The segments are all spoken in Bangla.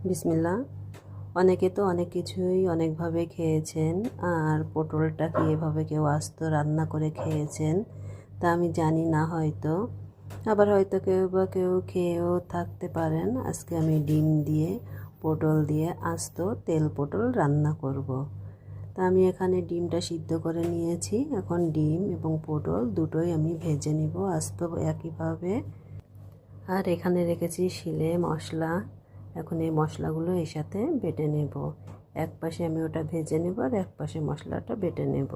বিসমিল্লাহ। অনেকে তো অনেক কিছুই অনেকভাবে খেয়েছেন, আর পটলটাকে এভাবে কেউ আস্ত রান্না করে খেয়েছেন তা আমি জানি না, হয়তো আবার হয়তো কেউ বা কেউ খেয়েও থাকতে পারেন। আজকে আমি ডিম দিয়ে পটল দিয়ে আস্ত তেল পটল রান্না করব। তা আমি এখানে ডিমটা সিদ্ধ করে নিয়েছি। এখন ডিম এবং পটল দুটোই আমি ভেজে নিব আস্ত একইভাবে। আর এখানে রেখেছি শিলে মশলা। এখন এই মশলাগুলো এর সাথে বেটে নেব। এক পাশে আমি ওটা ভেজে নেব আর এক পাশে মশলাটা বেটে নেব।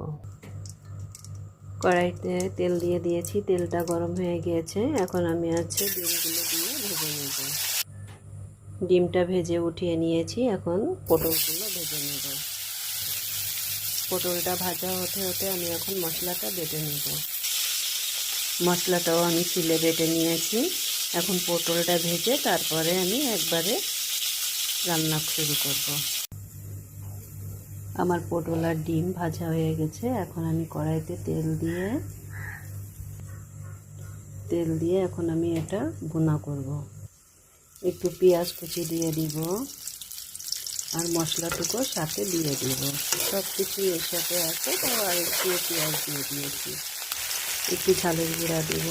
কড়াইতে তেল দিয়ে দিয়েছি, তেলটা গরম হয়ে গিয়েছে। এখন আমি ডিমগুলো দিয়ে ভেজে নেব। ডিমটা ভেজে উঠিয়ে নিয়েছি, এখন পটলগুলো ভেজে নেব। পটলটা ভাজা হতে হতে আমি এখন মশলাটা বেটে নেব। মশলাটাও আমি শিলে বেটে নিয়েছি। এখন পটলটা ভেজে তারপরে আমি একবারে রান্না শুরু করব। আমার পটল আর ডিম ভাজা হয়ে গেছে। এখন আমি কড়াইতে তেল দিয়ে এখন আমি এটা ভুনা করব। একটু পেঁয়াজ কুচি দিয়ে দিব আর মশলাটুকু সাথে দিয়ে দিব। সব কিছু এর সাথে আছে, তো আর একটু পেঁয়াজ দিয়ে দিয়েছি। একটু ঝালের গুঁড়া দিব,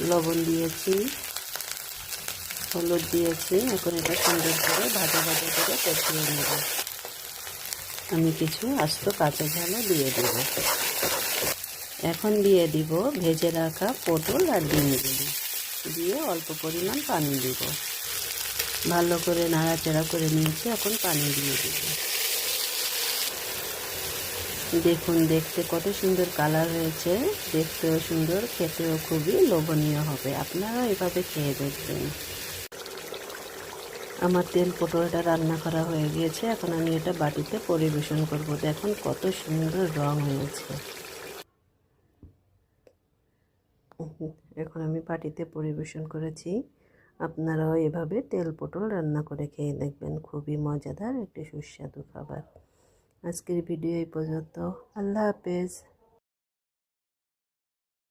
লবণ দিয়েছি, হলুদ দিয়েছি। এখন এটা সুন্দর করে ভাজা ভাজা করে কষিয়ে নেব। আমি কিছু আস্ত কাঁচা ঝালও দিয়ে দেব। এখন দিয়ে দিব ভেজে রাখা পটল আর ডিমগুলি দিয়ে অল্প পরিমাণ পানি দিব। ভালো করে নাড়াচাড়া করে নিয়েছি, এখন পানি দিয়ে দিব। দেখুন, দেখতে কত সুন্দর কালার হয়েছে, দেখতেও সুন্দর, খেতেও খুবই লোভনীয় হবে। আপনারা এভাবে খেয়ে দেখবেন। আমার তেল পটলটা রান্না করা হয়ে গিয়েছে। এখন আমি এটা বাটিতে পরিবেশন করব। দেখুন কত সুন্দর রং হয়েছে। এখন আমি বাটিতে পরিবেশন করেছি। আপনারাও এভাবে তেল পটল রান্না করে খেয়ে দেখবেন, খুবই মজাদার একটি সুস্বাদু খাবার। আজকের ভিডিও এই পর্যন্ত। আল্লাহ হাফেজ।